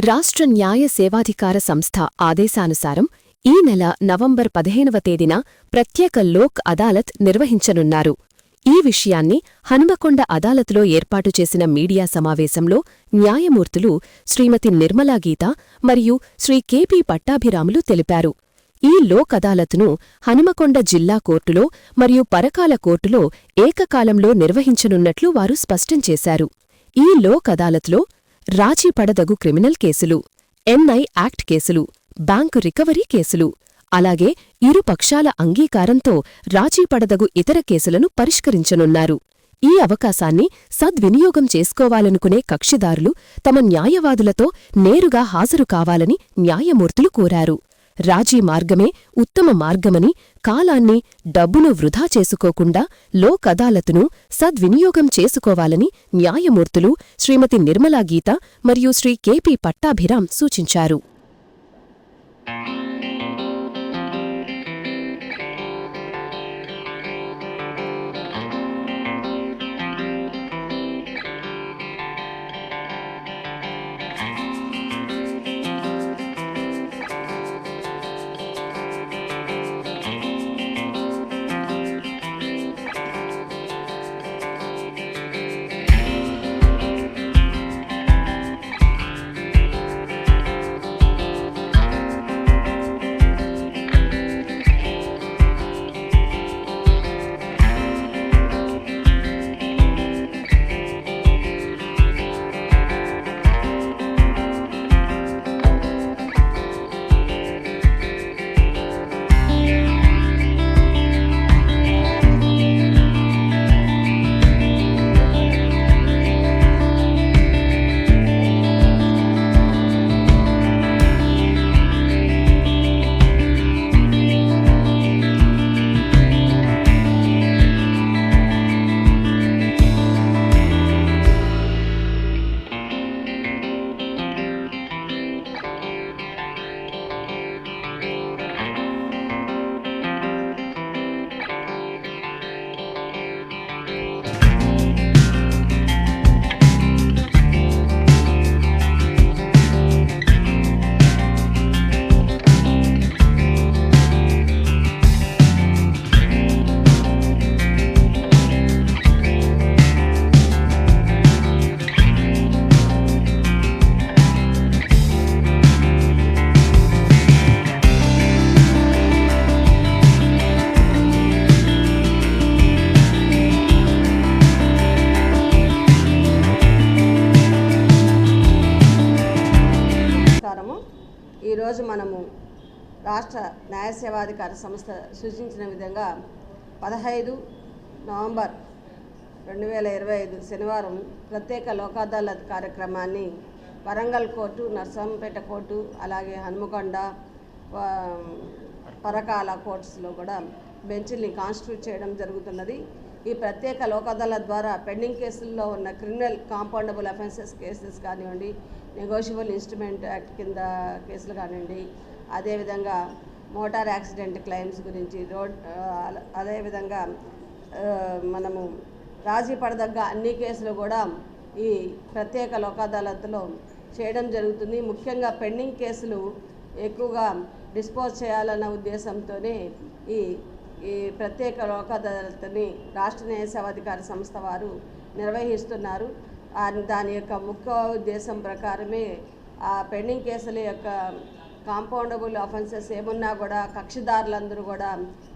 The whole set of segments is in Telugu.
రాష్ట్ర న్యాయ సేవాధికార సంస్థ ఆదేశానుసారం ఈ నెల నవంబర్ 15వ తేదీన ప్రత్యేక లోక్ అదాలత్ నిర్వహించనున్నారు. ఈ విషయాన్ని హన్మకొండ అదాలత్లో ఏర్పాటు చేసిన మీడియా సమావేశంలో న్యాయమూర్తులు శ్రీమతి నిర్మలా గీత మరియు శ్రీ కెపి పట్టాభిరాములు తెలిపారు. ఈ లోక్ అదాలత్ను హనుమకొండ జిల్లా కోర్టులో మరియు పరకాల కోర్టులో ఏకకాలంలో నిర్వహించనున్నట్లు వారు స్పష్టం చేశారు. ఈ లోక్ అదాలత్లో రాజీపడదగు క్రిమినల్ కేసులు, ఎన్ఐ యాక్ట్ కేసులు, బ్యాంకు రికవరీ కేసులు, అలాగే ఇరు పక్షాల అంగీకారంతో రాజీపడదగు ఇతర కేసులను పరిష్కరించనున్నారు. ఈ అవకాశాన్ని సద్వినియోగం చేసుకోవాలనుకునే కక్షిదారులు తమ న్యాయవాదులతో నేరుగా హాజరు కావాలని న్యాయమూర్తులు కోరారు. రాజీ మార్గమే ఉత్తమ మార్గమని, కాలాన్ని, డబ్బును వృధా చేసుకోకుండా లోక్ అదాలతును సద్వినియోగం చేసుకోవాలని న్యాయమూర్తులు శ్రీమతి నిర్మలా గీత మరియు శ్రీ కెపి పట్టాభిరామ్ సూచించారు. ఈరోజు మనము రాష్ట్ర న్యాయ సేవాధికార సంస్థ సూచించిన విధంగా 15 నవంబర్ 2025 శనివారం ప్రత్యేక లోక్ అదాలత్ కార్యక్రమాన్ని వరంగల్ కోర్టు, నర్సంపేట కోర్టు, అలాగే హన్మకొండ, పరకాల కోర్ట్స్లో కూడా బెంచ్ని కాన్స్టిట్యూట్ చేయడం జరుగుతున్నది. ఈ ప్రత్యేక లోక్ అదాలత్ ద్వారా పెండింగ్ కేసుల్లో ఉన్న క్రిమినల్ కాంపౌండబుల్ అఫెన్సెస్ కేసెస్ కానివ్వండి, నెగోషియబుల్ ఇన్స్ట్రుమెంట్ యాక్ట్ కింద కేసులు కానివ్వండి, అదేవిధంగా మోటార్ యాక్సిడెంట్ క్లెయిమ్స్ గురించి, అదేవిధంగా మనము రాజీ పడదగ్గ అన్ని కేసులు కూడా ఈ ప్రత్యేక లోక్ అదాలత్లో చేయడం జరుగుతుంది. ముఖ్యంగా పెండింగ్ కేసులు ఎక్కువగా డిస్పోజ్ చేయాలన్న ఉద్దేశంతోనే ఈ ప్రత్యేక లోక్ అదాలత్ని రాష్ట్ర న్యాయ సేవాధికార సంస్థ వారు నిర్వహిస్తున్నారు. దాని యొక్క ముఖ్య ఉద్దేశం ప్రకారమే ఆ పెండింగ్ కేసుల యొక్క కాంపౌండబుల్ అఫెన్సెస్ ఏమున్నా కూడా కక్షిదారులందరూ కూడా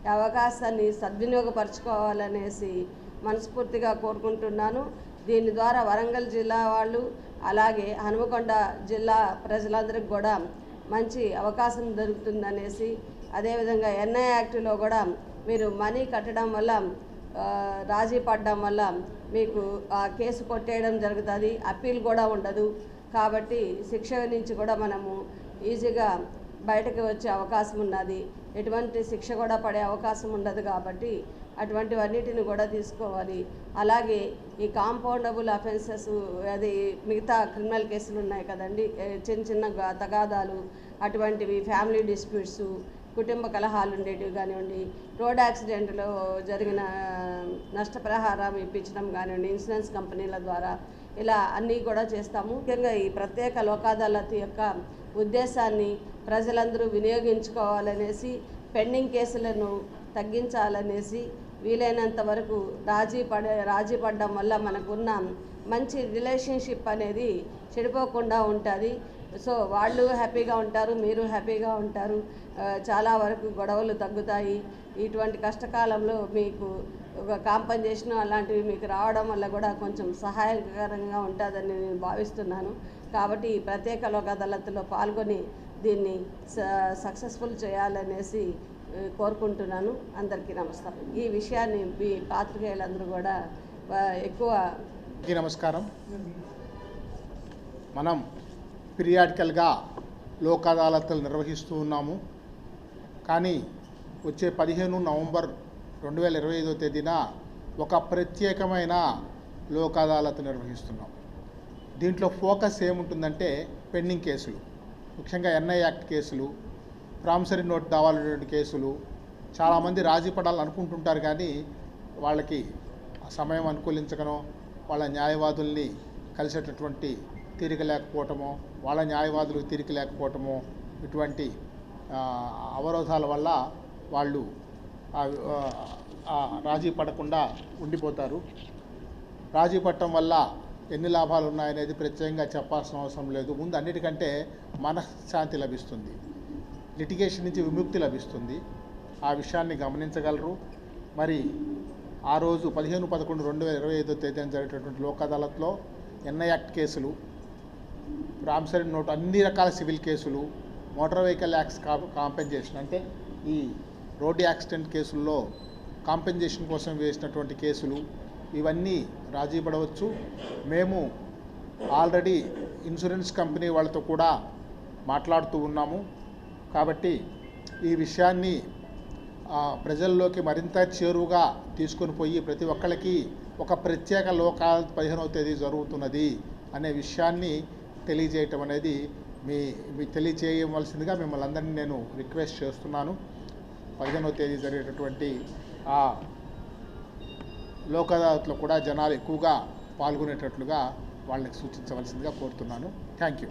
ఈ అవకాశాన్ని సద్వినియోగపరచుకోవాలనేసి మనస్ఫూర్తిగా కోరుకుంటున్నాను. దీని ద్వారా వరంగల్ జిల్లా వాళ్ళు, అలాగే హనుమకొండ జిల్లా ప్రజలందరికీ కూడా మంచి అవకాశం దొరుకుతుందనేసి, అదేవిధంగా ఎన్ఐ యాక్టులో కూడా మీరు మనీ కట్టడం వల్ల, రాజీ పడడం వల్ల మీకు ఆ కేసు కొట్టేయడం జరుగుతుంది, అప్పీల్ కూడా ఉండదు. కాబట్టి శిక్ష నుంచి కూడా మనము ఈజీగా బయటకు వచ్చే అవకాశం ఉన్నది. ఎటువంటి శిక్ష కూడా పడే అవకాశం ఉండదు. కాబట్టి అటువంటివన్నిటిని కూడా తీసుకోవాలి. అలాగే ఈ కాంపౌండబుల్ అఫెన్సెస్, అది మిగతా క్రిమినల్ కేసులు ఉన్నాయి కదండి, చిన్న చిన్న తగాదాలు, అటువంటివి, ఫ్యామిలీ డిస్ప్యూట్స్, కుటుంబ కలహాలు ఉండేటివి కానివ్వండి, రోడ్ యాక్సిడెంట్లో జరిగిన నష్టపరిహారం ఇప్పించడం కానివ్వండి, ఇన్సూరెన్స్ కంపెనీల ద్వారా ఇలా అన్నీ కూడా చేస్తాము. ముఖ్యంగా ఈ ప్రత్యేక లోక్ అదాలత్ యొక్క ఉద్దేశాన్ని ప్రజలందరూ వినియోగించుకోవాలనేసి, పెండింగ్ కేసులను తగ్గించాలనేసి, వీలైనంత వరకు రాజీ పడడం వల్ల మనకున్న మంచి రిలేషన్షిప్ అనేది చెడిపోకుండా ఉంటుంది. సో వాళ్ళు హ్యాపీగా ఉంటారు, మీరు హ్యాపీగా ఉంటారు, చాలా వరకు గొడవలు తగ్గుతాయి. ఇటువంటి కష్టకాలంలో మీకు ఒక కాంపన్సేషన్ అలాంటివి మీకు రావడం వల్ల కూడా కొంచెం సహాయకరంగా ఉంటుందని నేను భావిస్తున్నాను. కాబట్టి ఈ ప్రత్యేక లోక్ అదాలత్లో పాల్గొని దీన్ని సక్సెస్ఫుల్ చేయాలనేసి కోరుకుంటున్నాను. అందరికీ నమస్కారం. ఈ విషయాన్ని మీ పాత్రికేయులందరూ కూడా ఎక్కువ నమస్కారం. మనం పీరియాడికల్గా లోక్ అదాలత్లు నిర్వహిస్తూ ఉన్నాము. కానీ వచ్చే 15 నవంబర్ 2025 తేదీన ఒక ప్రత్యేకమైన లోక్ అదాలత్ నిర్వహిస్తున్నాం. దీంట్లో ఫోకస్ ఏముంటుందంటే పెండింగ్ కేసులు, ముఖ్యంగా ఎన్ఐ యాక్ట్ కేసులు, ప్రామిసరీ నోట్ దావాలనేటువంటి కేసులు. చాలామంది రాజీ పడాలనుకుంటుంటారు కానీ వాళ్ళకి సమయం అనుకూలించకనో, వాళ్ళ న్యాయవాదుల్ని కలిసేటటువంటి తీరిక లేకపోవటమో, వాళ్ళ న్యాయవాదులకు తీరిక లేకపోవటమో, ఇటువంటి అవరోధాల వల్ల వాళ్ళు రాజీ పడకుండా ఉండిపోతారు. రాజీ పడటం వల్ల ఎన్ని లాభాలు ఉన్నాయనేది ప్రత్యేకంగా చెప్పాల్సిన అవసరం లేదు. ముందు అన్నిటికంటే మనశ్శాంతి లభిస్తుంది, లిటిగేషన్ నుంచి విముక్తి లభిస్తుంది. ఆ విషయాన్ని గమనించగలరు. మరి ఆ రోజు 15/11/2025 తేదీన జరిగేటటువంటి లోక్ అదాలత్లో ఎన్ఐ యాక్ట్ కేసులు, ప్రామిసరీ నోట్, అన్ని రకాల సివిల్ కేసులు, మోటార్ వెహికల్ యాక్ట్స్ కాంపెన్సేషన్ అంటే ఈ రోడ్డు యాక్సిడెంట్ కేసుల్లో కాంపెన్సేషన్ కోసం వేసినటువంటి కేసులు, ఇవన్నీ రాజీ పడవచ్చు. మేము ఆల్రెడీ ఇన్సూరెన్స్ కంపెనీ వాళ్ళతో కూడా మాట్లాడుతూ ఉన్నాము. కాబట్టి ఈ విషయాన్ని ప్రజల్లోకి మరింత చేరువుగా తీసుకొని పోయి ప్రతి ఒక్కరికి ఒక ప్రత్యేక లోక్ అదాలత్ 15వ తేదీ జరుగుతున్నది అనే విషయాన్ని తెలియజేయటం అనేది మీ తెలియజేయవలసిందిగా మిమ్మల్ని అందరినీ నేను రిక్వెస్ట్ చేస్తున్నాను. 15వ తేదీ జరిగేటటువంటి ఆ లోక్ అదాలత్లో కూడా జనాలు ఎక్కువగా పాల్గొనేటట్లుగా వాళ్ళకి సూచించవలసిందిగా కోరుతున్నాను. Thank you.